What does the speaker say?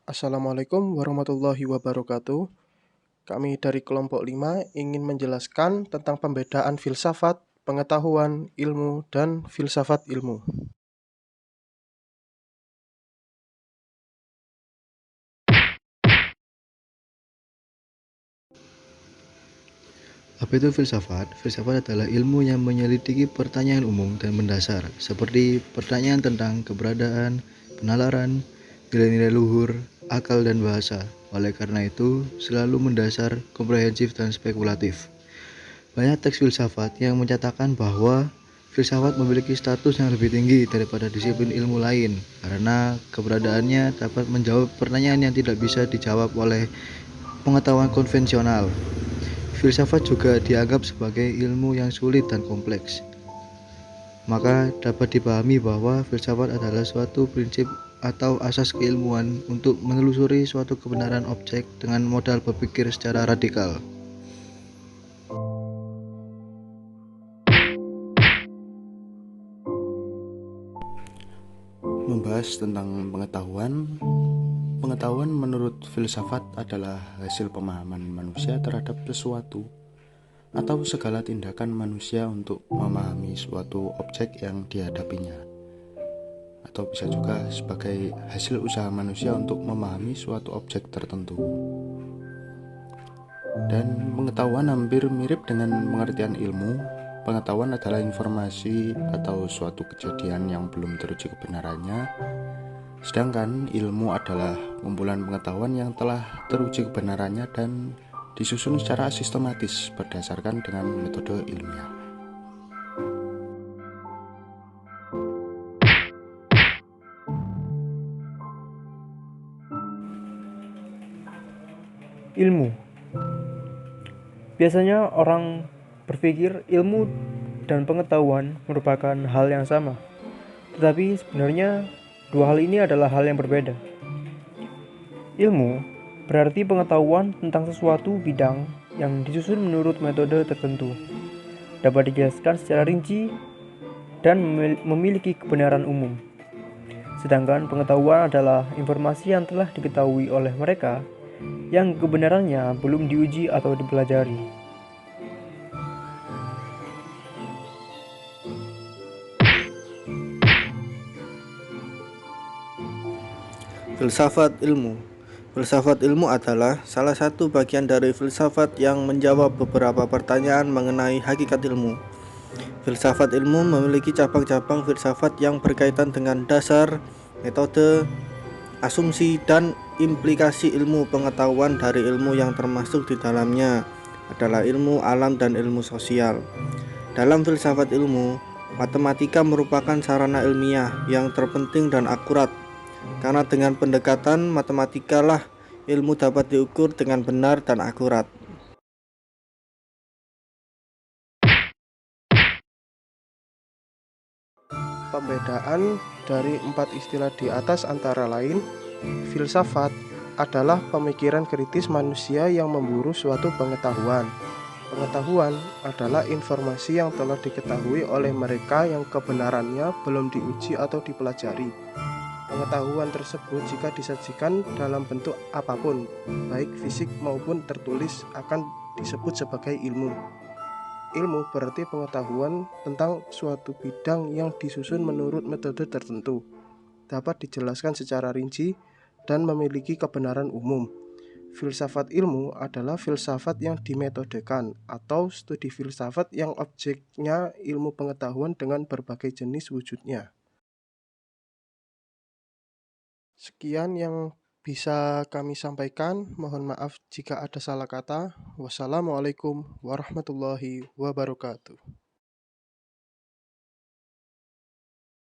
Assalamualaikum warahmatullahi wabarakatuh. Kami dari kelompok 5 ingin menjelaskan tentang pembedaan filsafat, pengetahuan, ilmu, dan filsafat ilmu. Apa itu filsafat? Filsafat adalah ilmu yang menyelidiki pertanyaan umum dan mendasar, seperti pertanyaan tentang keberadaan, penalaran, nilai-nilai luhur, akal, dan bahasa. Oleh karena itu, selalu mendasar, komprehensif, dan spekulatif. Banyak teks filsafat yang menyatakan bahwa filsafat memiliki status yang lebih tinggi daripada disiplin ilmu lain, karena keberadaannya dapat menjawab pertanyaan yang tidak bisa dijawab oleh pengetahuan konvensional. Filsafat juga dianggap sebagai ilmu yang sulit dan kompleks. Maka dapat dipahami bahwa filsafat adalah suatu prinsip atau asas keilmuan untuk menelusuri suatu kebenaran objek dengan modal berpikir secara radikal. Membahas tentang pengetahuan menurut filsafat adalah hasil pemahaman manusia terhadap sesuatu atau segala tindakan manusia untuk memahami suatu objek yang dihadapinya, atau bisa juga sebagai hasil usaha manusia untuk memahami suatu objek tertentu. Dan pengetahuan hampir mirip dengan pengertian ilmu. Pengetahuan adalah informasi atau suatu kejadian yang belum teruji kebenarannya, sedangkan ilmu adalah kumpulan pengetahuan yang telah teruji kebenarannya dan disusun secara sistematis berdasarkan dengan metode ilmiah. Ilmu. Biasanya orang berpikir ilmu dan pengetahuan merupakan hal yang sama. Tetapi sebenarnya dua hal ini adalah hal yang berbeda. Ilmu berarti pengetahuan tentang sesuatu bidang yang disusun menurut metode tertentu, dapat dijelaskan secara rinci dan memiliki kebenaran umum. Sedangkan pengetahuan adalah informasi yang telah diketahui oleh mereka yang kebenarannya belum diuji atau dipelajari. Filsafat ilmu. Filsafat ilmu adalah salah satu bagian dari filsafat yang menjawab beberapa pertanyaan mengenai hakikat ilmu. Filsafat ilmu memiliki cabang-cabang filsafat yang berkaitan dengan dasar, metode, asumsi, dan implikasi ilmu pengetahuan. Dari ilmu yang termasuk di dalamnya adalah ilmu alam dan ilmu sosial. Dalam filsafat ilmu, matematika merupakan sarana ilmiah yang terpenting dan akurat, karena dengan pendekatan matematika lah ilmu dapat diukur dengan benar dan akurat. Pembedaan dari 4 istilah di atas antara lain, filsafat adalah pemikiran kritis manusia yang memburu suatu pengetahuan. Pengetahuan adalah informasi yang telah diketahui oleh mereka yang kebenarannya belum diuji atau dipelajari. Pengetahuan tersebut jika disajikan dalam bentuk apapun, baik fisik maupun tertulis, akan disebut sebagai ilmu. Ilmu berarti pengetahuan tentang suatu bidang yang disusun menurut metode tertentu, dapat dijelaskan secara rinci, dan memiliki kebenaran umum. Filsafat ilmu adalah filsafat yang dimetodekan atau studi filsafat yang objeknya ilmu pengetahuan dengan berbagai jenis wujudnya. Sekian yang bisa kami sampaikan. Mohon maaf jika ada salah kata. Wassalamualaikum warahmatullahi wabarakatuh.